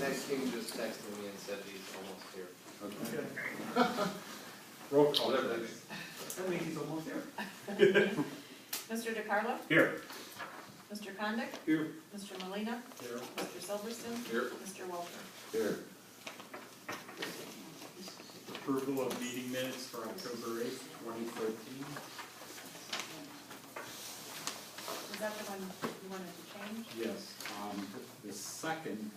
Next King just texted me and said he's almost here. Okay. Roll call, Whatever that please. is. That means he's almost there. Mr. DeCarlo? Here. Mr. Condit? Here. Mr. Molina, Here. Mr. Silverston? Here. Mr. Walter? Here. Approval of meeting minutes for October 8th, 2013. Is that the one you wanted to change? Yes, the second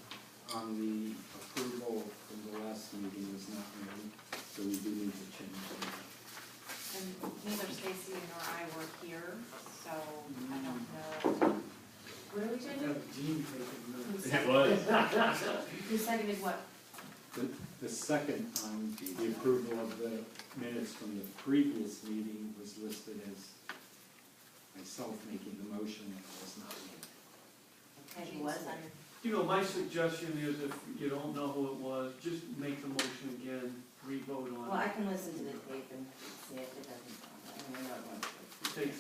on the approval from the last meeting was not made, so we do need to change it. And neither Stacy nor I were here, so I don't know. What are we changing? Have Gene taking Who the. seconded- Who seconded what? The second on the approval of the minutes from the previous meeting was listed as myself making the motion, and it was not me. And he was on. You know, my suggestion is if you don't know who it was, just make the motion again, re-vote Well, on I it. can listen to the tape and see if it doesn't, I don't know what It takes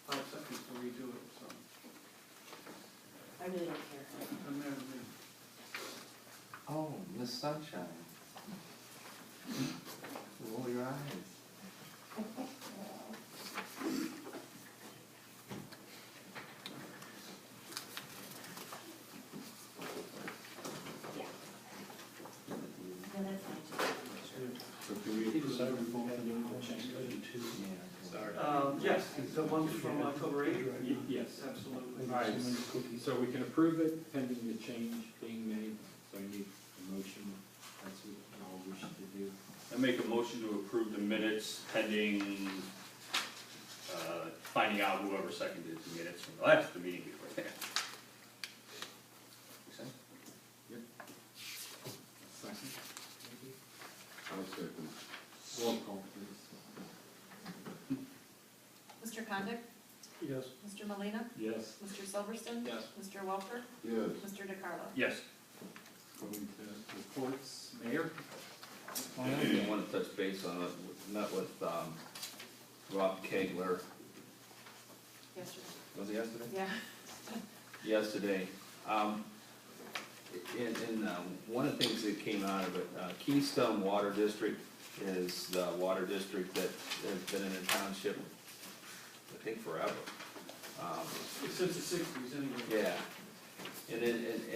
5 seconds to redo it, so. I really don't care. Doesn't matter to me. Oh, Miss Sunshine. Roll your eyes. No, that's fine. So can we approve the Yes, the ones from October 8th? Yes. Absolutely. All right, so we can approve it pending the change being made, so I need a motion, that's what you all wish to do. I make a motion to approve the minutes pending, finding out whoever seconded the minutes from the meeting before that. Make sense? Second, maybe? I'll second. Roll call, please. Mr. Condit? Yes. Mr. Molina, Yes. Mr. Silverston? Yes. Mr. Walter? Yes. Mr. DeCarlo? Yes. Going to reports, Mayor? I want to touch base on it, met with, Rob Kegler, Yesterday. was it yesterday? Yeah. Yesterday. One of the things that came out of it, Keystone Water District is the water district that has been in the township, I think forever. Since the 60s anyway. Yeah, and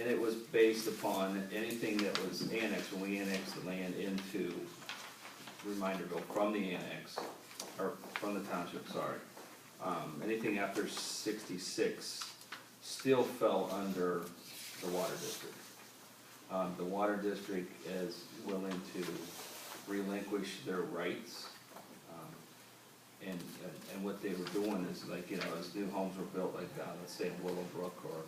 it was based upon anything that was annexed, when we annexed the land into Reminderville from the annex, or from the township, sorry. Anything after 66 still fell under the water district. The water district is willing to relinquish their rights. And what they were doing is, like, you know, as new homes were built, like, let's say in Willowbrook, or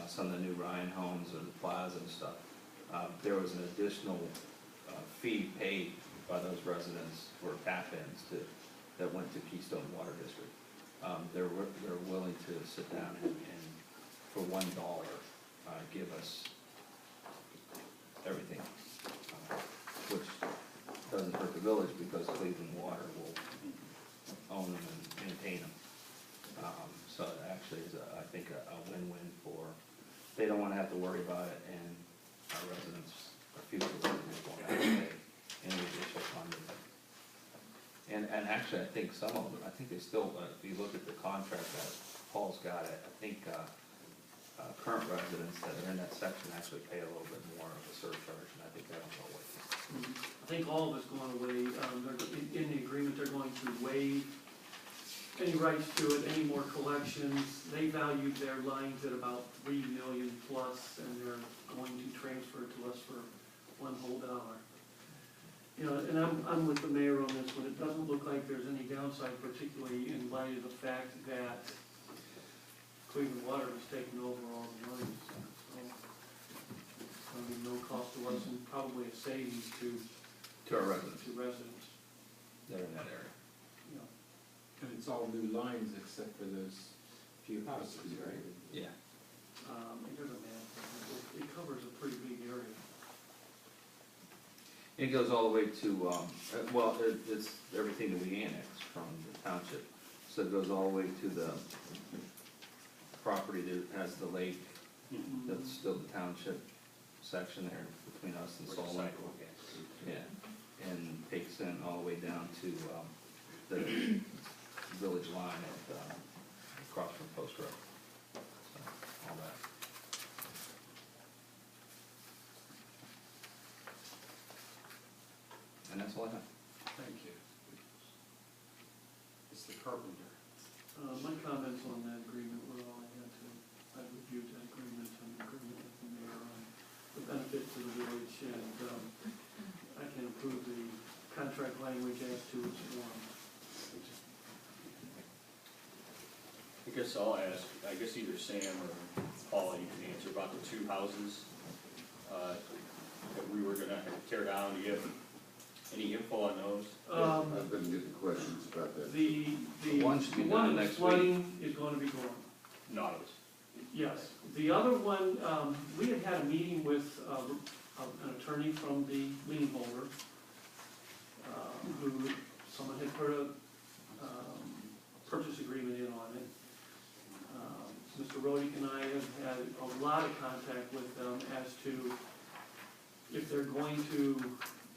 some of the new Ryan homes and the plaza and stuff, there was an additional fee paid by those residents for tap-ins that went to Keystone Water District. They're willing to sit down and for $1, give us everything, which doesn't hurt the village, because Cleveland Water will own them and maintain them. So it actually is, I think, a win-win for, they don't wanna have to worry about it, and our residents, our future residents won't have to pay any additional funding. And actually, I think some of them, I think they still, if you look at the contract that Paul's got, I think, current residents that are in that section actually pay a little bit more of a surcharge, and I think that'll go away. I think all of it's going away. In the agreement, they're going to waive any rights to it, any more collections. They valued their lines at about $3 million plus, and they're going to transfer to us for $1 whole. You know, and I'm with the mayor on this one. It doesn't look like there's any downside, particularly in light of the fact that Cleveland Water is taking over all the money. So it's going to be no cost to us, and probably a savings to To our residents, residents. that are in that area. You know. And it's all new lines except for those few houses, right? Yeah. It doesn't matter. It covers a pretty big area. It goes all the way to, well, it's everything that we annexed from the township. So it goes all the way to the property that has the lake, that's still the township. section there between us and Where the Solon. sidewalk is. Yeah, and takes in all the way down to, the village line at, across from Post Road. So, all that. And that's all I have. Thank you. Mr. Carpenter. My comments on that agreement were all I had to, I reviewed that agreement and agreement with the mayor on the benefit to the village, and, I can approve the contract language as to its form. I guess I'll ask, I guess either Sam or Paul, you can answer about the two houses, that we were gonna tear down. Do you have any info on those? I've been getting questions about that. The One should be one done that's next week. flooding is going to be gone. Nautilus. Yes, the other one, we had had a meeting with an attorney from the lien holder, who, someone had put a purchase agreement in on it. Mr. Rodick and I have had a lot of contact with them as to if they're going to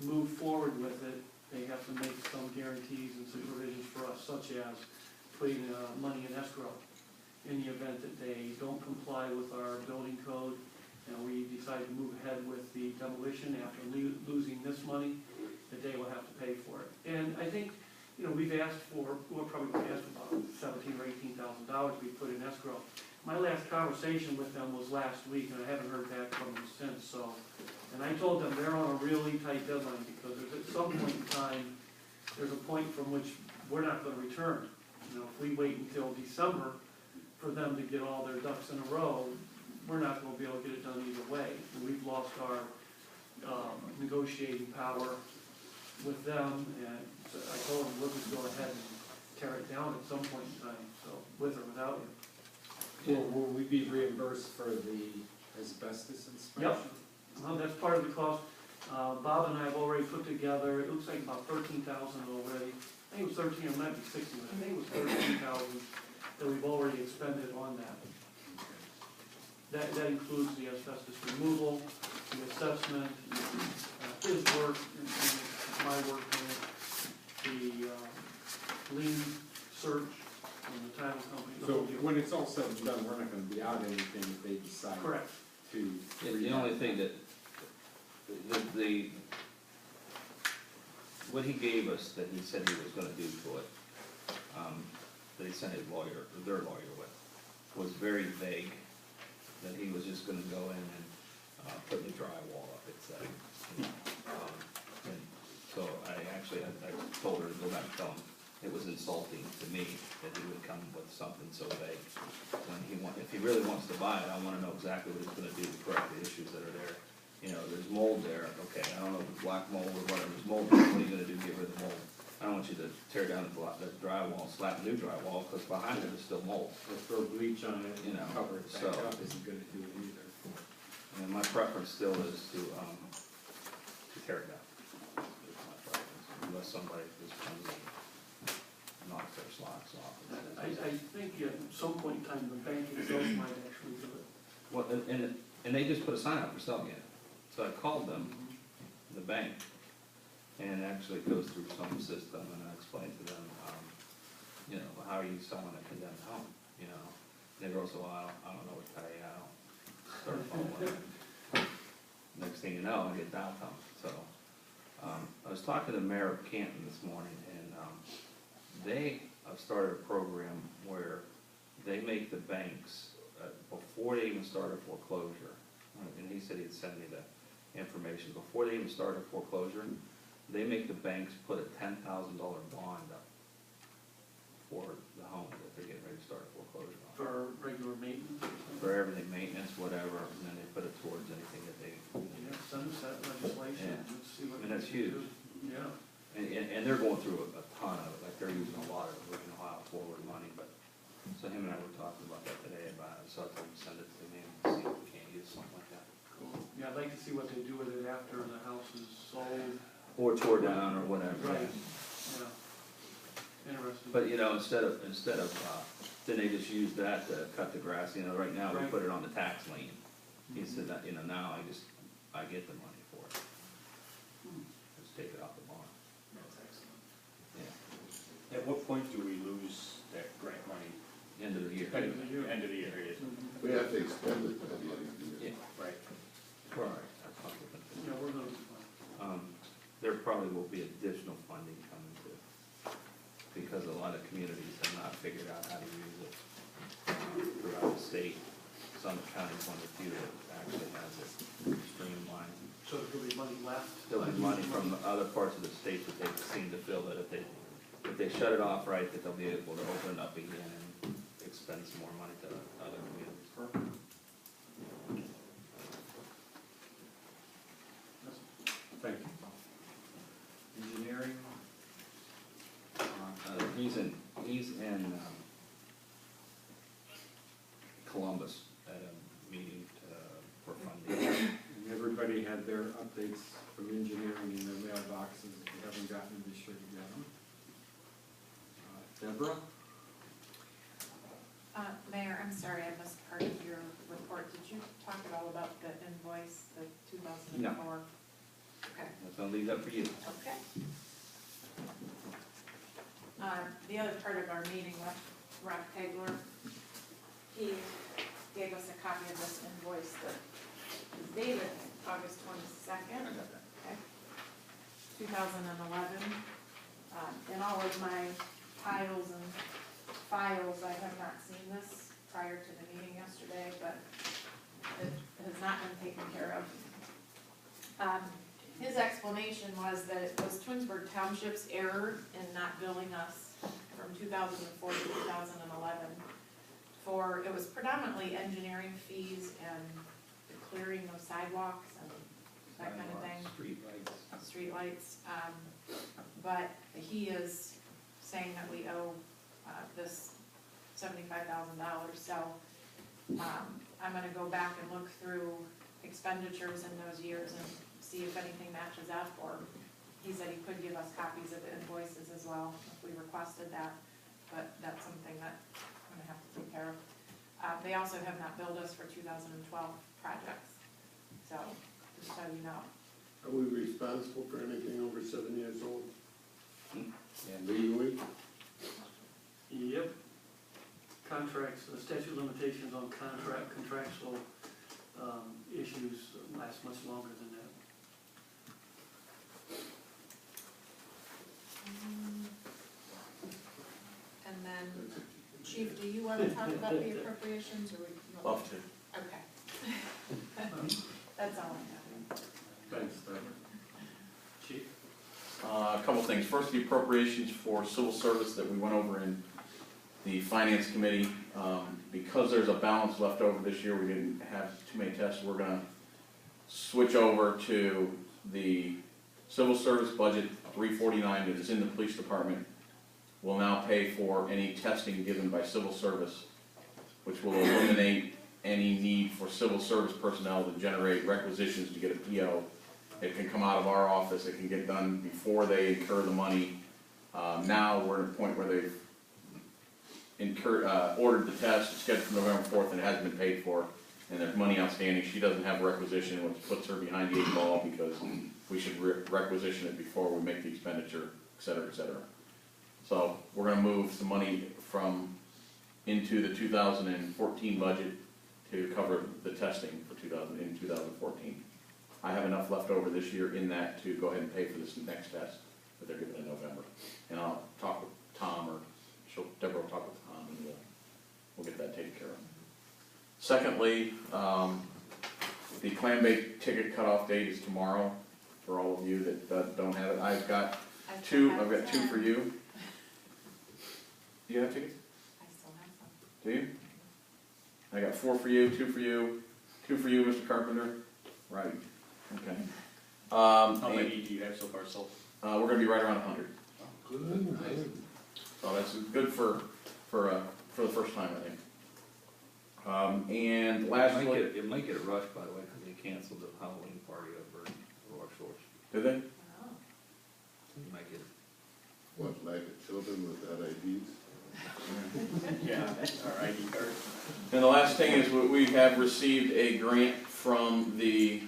move forward with it, they have to make some guarantees and some provisions for us, such as putting money in escrow in the event that they don't comply with our building code, and we decide to move ahead with the demolition after losing this money, that they will have to pay for it. And I think, you know, we've asked for, we're probably going to ask for about $17,000 or $18,000 to be put in escrow. My last conversation with them was last week, and I haven't heard back from them since, so. And I told them they're on a really tight deadline, because there's at some point in time, there's a point from which we're not gonna return. You know, if we wait until December for them to get all their ducks in a row, we're not gonna be able to get it done either way. And we've lost our negotiating power with them, and so I told them, we'll just go ahead and tear it down at some point in time, so, with or without you. Will we be reimbursed for the asbestos inspection? Yep. Well, that's part of the cost. Bob and I have already put together, it looks like about 13,000 already. I think it was 13, it might be 16, but I think it was 13,000 that we've already expended on that. That includes the asbestos removal, the assessment, his work, and my work on it, the lien search from the title company. the So whole deal. when it's all said and done, we're not gonna be out anything if they decide Correct. to. The only thing that, what he gave us that he said he was gonna do to it, that he sent his lawyer, or their lawyer with, was very vague, that he was just gonna go in and, put the drywall up, it said. And so I told her to go back and tell him, it was insulting to me that he would come with something so vague. If he really wants to buy it, I wanna know exactly what he's gonna do to correct the issues that are there. You know, there's mold there, okay, I don't know if it's black mold or whatever, there's mold there, what are you gonna do to get rid of the mold? I don't want you to tear down the drywall, slap new drywall, cause behind it is still mold. Or throw bleach on it, You know, cover it back so- up isn't gonna do it either. And my preference still is to tear it down. Is my preference, unless somebody just comes and knocks their slocks off. I think at some point in time, the bank itself might actually do it. Well, and they just put a sign up for selling it. So I called them, the bank, and it actually goes through some system, and I explained to them, you know, how are you selling a condemned home, you know? And they go, so I don't know what to tell you, I don't start following. Next thing you know, I get downtown, so. I was talking to the mayor of Canton this morning, and they have started a program where they make the banks, before they even start a foreclosure, and he said he'd send me the information, before they even start a foreclosure, they make the banks put a $10,000 bond up for the home that they're getting ready to start a foreclosure on. For regular maintenance or something? For everything, maintenance, whatever, and then they put it towards anything that they. Yeah, send us that legislation, Yeah. let's see what. And that's we can huge. do. Yeah. And they're going through a ton of it, like they're using a lot of, Ohio forward money, but, so him and I were talking about that today, about it, so I told him to send it to me and see if we can't use something like that. Cool. Yeah, I'd like to see what they do with it after the house is sold. Or tore down or whatever. Right, yeah. Interesting. But, you know, instead of, then they just use that to cut the grass, you know, right now we Right. put it on the tax lien. He said that, you know, now I just I get the money for it. Just take it off the bond, That's excellent. yeah, At what point do we lose that grant money? end of the year. End of the year. End of the year, it is. We have to expend it at the end of the year. Yeah, Right. right, that's what we're gonna do. Yeah, we're gonna be fine. There probably will be additional funding coming too, because a lot of communities have not figured out how to use it throughout the state. Some counties, one of the few that actually has it streamlined. So there'll be money left. There'll be money from the other parts of the state that they seem to feel that if they shut it off right, that they'll be able to open it up again and expend some more money to other communities. Thank you. Engineering? He's in Columbus at a meeting for funding. And everybody had their updates from engineering in their mailboxes. If you haven't gotten them, be sure to get them. Deborah? Mayor, I'm sorry, I missed part of your report. Did you talk at all about the invoice, the 2004? Okay. That's gonna leave that for you. Okay. The other part of our meeting with Rob Pegler, he gave us a copy of this invoice that is dated August 22nd. Okay. 2011. In all of my piles and files, I have not seen this prior to the meeting yesterday, but it has not been taken care of. His explanation was that it was Twinsburg Township's error in not billing us from 2004 to 2011 for, it was predominantly engineering fees and the clearing of sidewalks and that kind of thing. Streetlights. But he is saying that we owe this $75,000. So I'm gonna go back and look through expenditures in those years and see if anything matches up, or he said he could give us copies of the invoices as well if we requested that, but that's something that I'm gonna have to take care of. They also have not billed us for 2012 projects, so just so you know. Are we responsible for anything over 7 years old? Yeah. Legally? Yep. Contracts, statute of limitations on contractual issues last much longer than that. And then, Chief, do you want to talk about the appropriations, or we? Love to. Okay. That's all I have. Thanks, Deborah. Chief? A couple things. First, the appropriations for civil service that we went over in the finance committee. Because there's a balance left over this year, we didn't have too many tests. We're gonna switch over to the civil service budget 349 that is in the police department. Will now pay for any testing given by civil service, which will eliminate any need for civil service personnel to generate requisitions to get a PO. It can come out of our office, it can get done before they incur the money. Now we're at a point where they've ordered the test, it's scheduled for November 4th and it hasn't been paid for, and there's money outstanding. She doesn't have a requisition, which puts her behind the 8 ball because we should requisition it before we make the expenditure, et cetera, et cetera. So we're gonna move some money into the 2014 budget to cover the testing for 2014. I have enough left over this year in that to go ahead and pay for this next test that they're giving in November. And I'll talk with Tom, or Deborah will talk with Tom, and we'll get that taken care of. Secondly, the clam bake ticket cutoff date is tomorrow for all of you that don't have it. I've got two for you. Do you have tickets? I still have some. Do you? I got 4 for you, 2 for you, 2 for you, Mr. Carpenter. Right, okay. How many do you have so far sold? We're gonna be right around 100. Good, nice. So that's good for the first time, I think. And lastly, It might get a rush, by the way, because they canceled the Halloween party over Rock Shores. did they? Oh. You might get, What, like the children without IDs? Yeah, our ID card. And the last thing is we have received a grant from the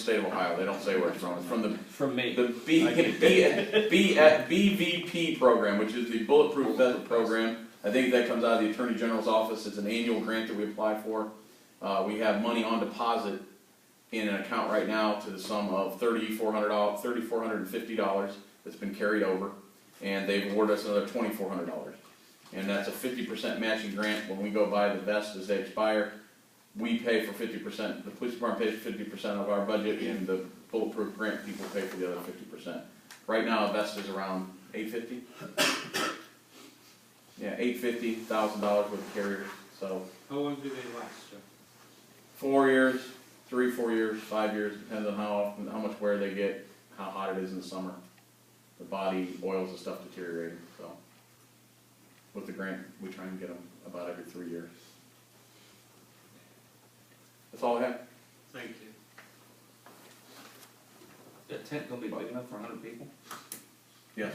state of Ohio. They don't say where it's from. It's from From me. the BVP program, which is the Bulletproof Vest program. I think that comes out of the Attorney General's office. It's an annual grant that we apply for. We have money on deposit in an account right now to the sum of $3,450 that's been carried over, and they've awarded us another $2,400. And that's a 50% matching grant. When we go buy the vests as they expire, we pay for 50%. The police department pays for 50% of our budget, and the Bulletproof grant people pay for the other 50%. Right now, a vest is around $850. Yeah, $850, $1,000 worth of carriers. So How long do they last, Jeff? 4 years, 3, 4 years, 5 years, depends on how much wear they get, how hot it is in the summer. The body oils and stuff deteriorating. So with the grant, we try and get them about every 3 years. That's all I have. Thank you. That tent gonna be big enough for 100 people? Yes.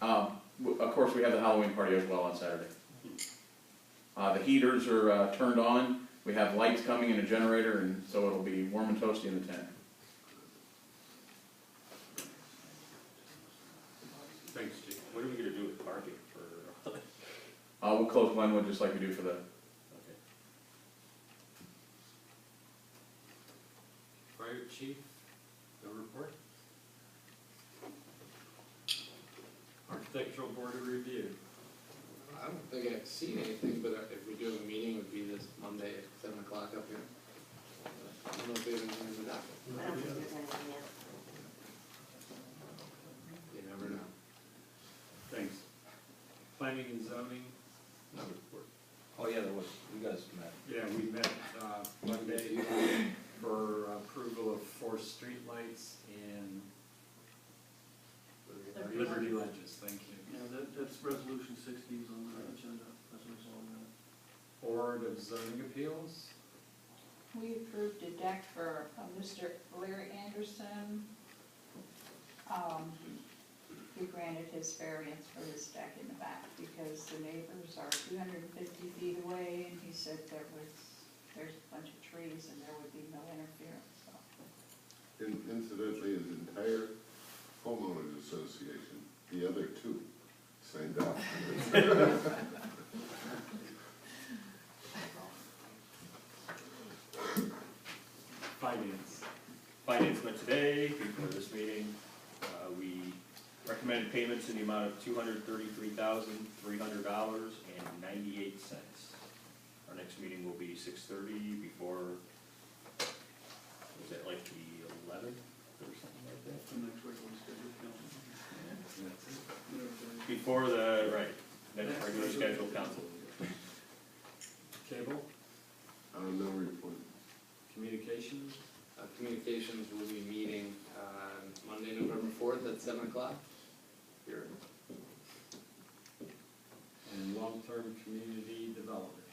Of course, we have the Halloween party as well on Saturday. The heaters are turned on. We have lights coming and a generator, and so it'll be warm and toasty in the tent. Thanks, Chief. What are we gonna do with parking for, We'll close Glenwood just like we do for the. okay. Fire Chief, no report? Architectural Board of Review. I don't think I've seen anything, but if we do have a meeting, it would be this Monday at 7 o'clock up here. I don't know if they have anything in the docket. I don't think there's anything yet. You never know. Thanks. Planning and zoning, no report. Oh, yeah, there was, you guys met. Yeah, we met Monday for approval of 4 streetlights and Liberty Ledges, thank you. Yeah, that's resolution 60 is on the agenda, as a result of that. Board of Zoning Appeals, We approved a deck for Mr. Larry Anderson. We granted his variance for his deck in the back because the neighbors are 250 feet away, and he said there's a bunch of trees and there would be no interference, so. Incidentally, his entire homeowners association, the other 2, signed up. Finance. Finance met today, before this meeting. We recommended payments in the amount of $233,300.98. Our next meeting will be 6:30 before, was it like the 11th or something like that? The next regular scheduled council. Before the, right, next regular scheduled council. Cable, No report. communications, Communications will be meeting on Monday, November 4th at 7 o'clock here. and long-term community development.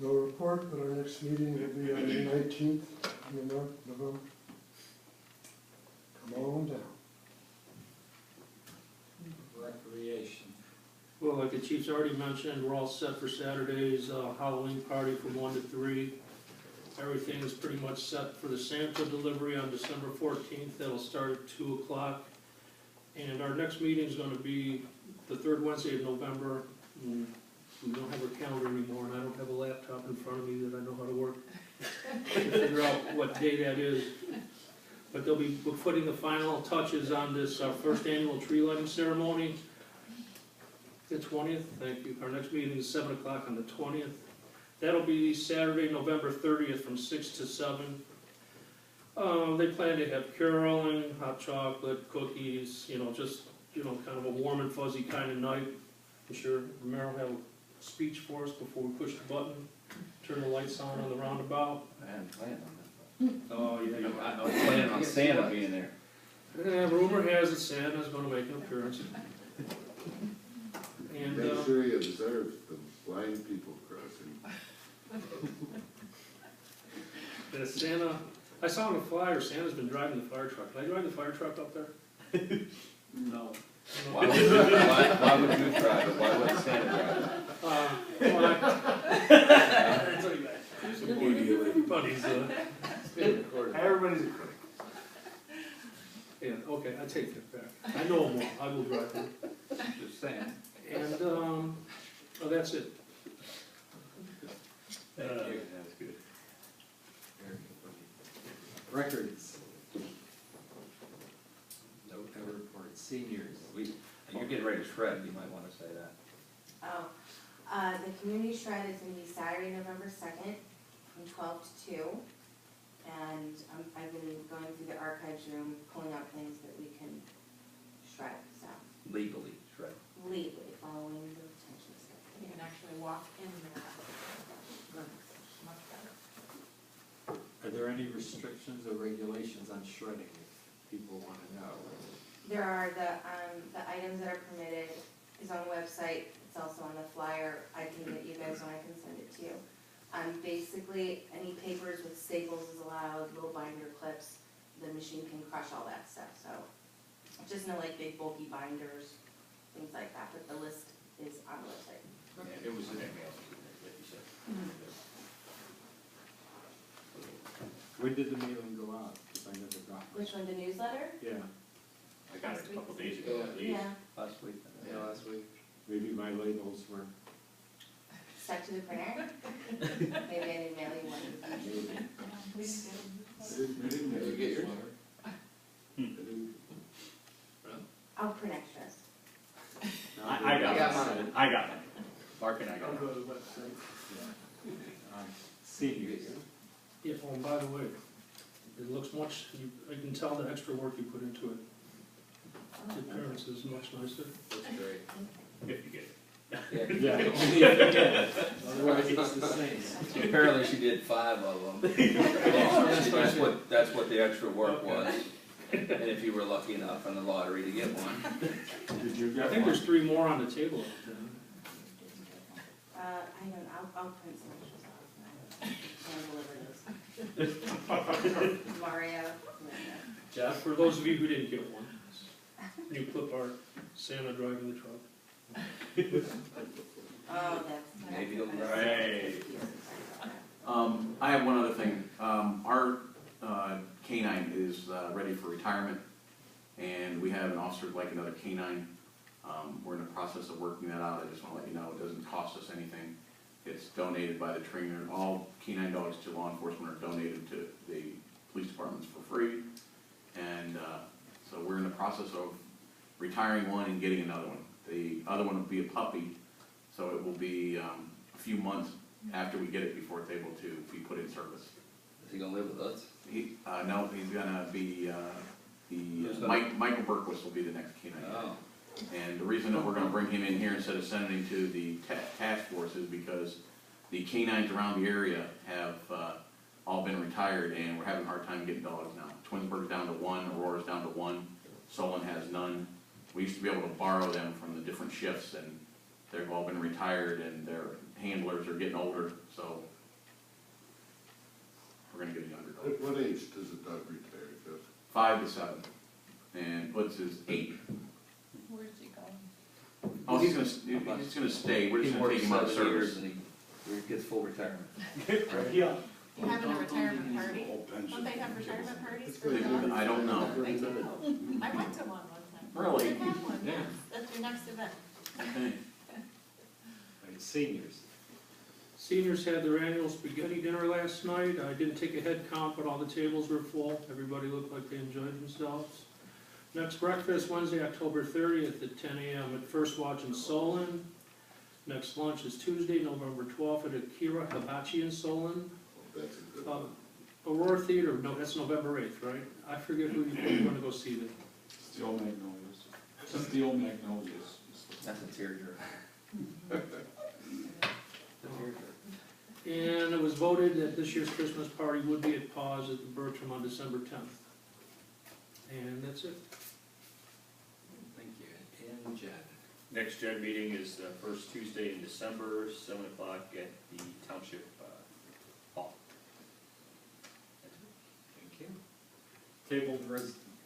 No report, but our next meeting will be on the 19th of November. Come on down. Recreation. Well, like the chief's already mentioned, we're all set for Saturday's Halloween party from 1 to 3. Everything is pretty much set for the Santa delivery on December 14th. That'll start at 2 o'clock. And our next meeting is gonna be the 3rd Wednesday of November. We don't have a calendar anymore, and I don't have a laptop in front of me that I know how to work to figure out what day that is. But they'll be putting the final touches on this, our first annual tree lighting ceremony. The 20th, thank you. Our next meeting is 7 o'clock on the 20th. That'll be Saturday, November 30th from 6 to 7. They plan to have caroling, hot chocolate, cookies, just, kind of a warm and fuzzy kind of night. I'm sure Romero will have a speech for us before we push the button, turn the lights on the roundabout. I hadn't planned on Oh, yeah, that. I was planning on Santa being there. Rumor has it Santa's gonna make an appearance. And, Make sure he observes the blind people crossing. Santa, I saw on the flyer, Santa's been driving the fire truck. Can I drive the fire truck up there? No. Why would you drive it? Why would Santa drive it? Everybody's, It's being recorded. Everybody's a critic. Okay, I take that back. I know them all, I will drive them. Just saying. And, oh, that's it. Thank you, that's good. Records. No report, seniors. You're getting ready to shred, you might wanna say that. The community shred is gonna be Saturday, November 2nd, from 12 to 2. And I've been going through the archives room, pulling out things that we can shred, so Legally shred. legally following the retention stuff. You can actually walk in there. Much better. Are there any restrictions or regulations on shredding, if people wanna know? There are the items that are permitted is on the website, it's also on the flyer, I can get you guys one, I can send it to you. Basically, any papers with staples is allowed, little binder clips, the machine can crush all that stuff, so. Just no like big bulky binders, things like that, but the list is on the website. Yeah, it was in that mail, like you said. When did the mailing go out? Because I never got it. Which one, the newsletter? Yeah, I got it a couple days ago, at least. Yeah, Last week. Yeah, last week. maybe my labels were, stuck to the printer? Maybe I didn't mail you one. maybe. We did. Did you get yours? I'll print extras. I got Yeah, mine, mine. I got mine. Mark and I I'll got go mine. to the website. Seniors. Yeah, oh, and by the way, it looks much, I can tell the extra work you put into it. The appearance is much nicer. That's great. If you get it. Yeah, only if you get it. Otherwise, it's the same. Apparently she did 5 of them. That's what the extra work was. And if you were lucky enough in the lottery to get one. Did you I get think one? there's 3 more on the table. I don't, I'll print some extras off. I'll deliver those. Mario. Jeff, for those of you who didn't get one, new clip art, Santa driving the truck. Oh, that's. Maybe you'll- Right. I have one other thing. Our canine is ready for retirement, and we have an officer like another canine. We're in the process of working that out. I just want to let you know, it doesn't cost us anything. It's donated by the trainer. All canine dogs to law enforcement are donated to the police departments for free. And so we're in the process of retiring one and getting another one. The other one will be a puppy, so it will be a few months after we get it before it's able to be put in service. Is he gonna live with us? No, he's gonna be, Who's gonna- Michael Berquist will be the next canine. Oh. And the reason that we're gonna bring him in here instead of sending him to the task force is because the canines around the area have, all been retired, and we're having a hard time getting dogs now. Twinsburg's down to 1, Aurora's down to 1, Solon has none. We used to be able to borrow them from the different shifts, and they've all been retired, and their handlers are getting older, so we're gonna get a younger dog. At what age does a dog retire, Jeff? 5 to 7, and Butz is 8. Where's he going? Oh, he's gonna stay, we're He just gonna take works him out of 7 years service. and he gets full retirement. Yeah. You having a retirement party? Don't they have retirement parties for They dogs? do. I don't know. They do. I went to one time. Really? You can have one, Yeah. yes. That's your next event. Okay. Right, seniors. Seniors had their annual spaghetti dinner last night. I didn't take a head count, but all the tables were full. Everybody looked like they enjoyed themselves. Next breakfast, Wednesday, October 30th at 10 a.m. at First Watch in Solon. Next lunch is Tuesday, November 12th at Akira Hibachi in Solon. That's a good one. Aurora Theater, no, that's November 8th, right? I forget who you're gonna go see there. Steel Magnolias. Steel Magnolias. That's a tearjerker. And it was voted that this year's Christmas party would be at Paws at the Bertram on December 10th. And that's it. Thank you. And Jen. Next JED meeting is the first Tuesday in December, 7 o'clock at the Township Hall. Thank you. Tabled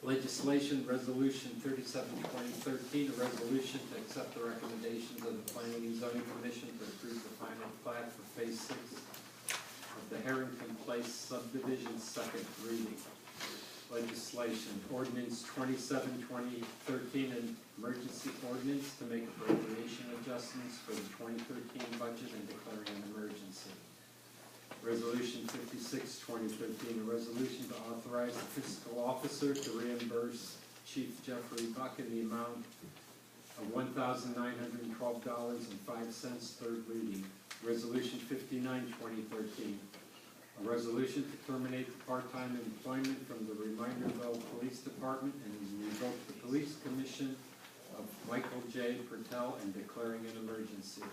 legislation, resolution 37/2013, a resolution to accept the recommendations of the Planning and Zoning Commission to approve the final plat for Phase 6 of the Harrington Place subdivision, second reading. legislation, ordinance 27/2013, an emergency ordinance to make appropriation adjustments for the 2013 budget and declaring an emergency. Resolution 56/2013, a resolution to authorize the fiscal officer to reimburse Chief Jeffrey Buck in the amount of $1,912.05, third reading. Resolution 59/2013, a resolution to terminate the part-time employment from the Reminderville Police Department and revoke the police commission of Michael J. Pertel and declaring an emergency.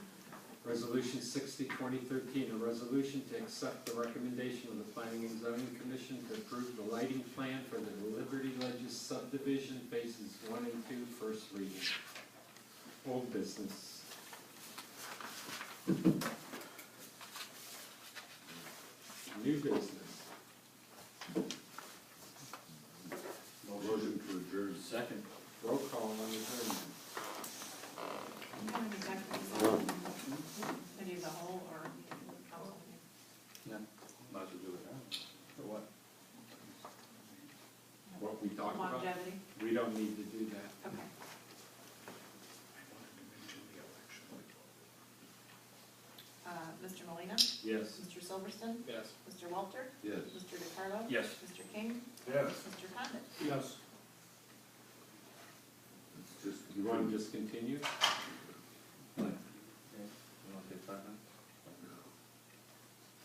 Resolution 60/2013, a resolution to accept the recommendation of the Planning and Zoning Commission to approve the lighting plan for the Liberty Ledges subdivision phases 1 and 2, first reading. Old business. New business. Motion to adjourn. Second. Roll call on adjournment. City as a whole or council? Might as well do it now. For what? What we talked about, Longevity, we don't need to do that. okay. Mr. Molina, Yes. Mr. Silverston, Yes. Mr. Walter, Yes. Mr. DeCarlo. Yes. Mr. King, Yes. Mr. Condit. Yes. It's just. You want to just continue? Okay, you wanna take 5 minutes?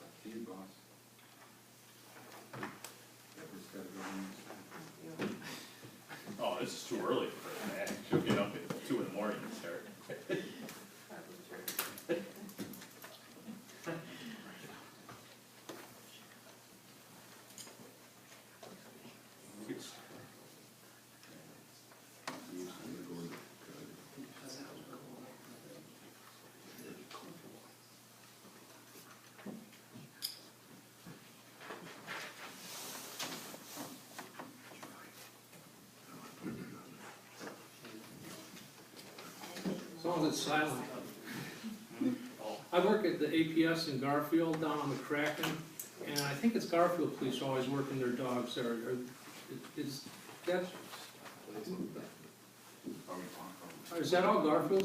Up to you, boss. Deborah's gotta go in. Oh, this is too early for that. She'll get up at 2 in the morning and start. As long as it's silent. I work at the APS in Garfield down on the Kraken, and I think it's Garfield police always working their dogs there. Is that all Garfield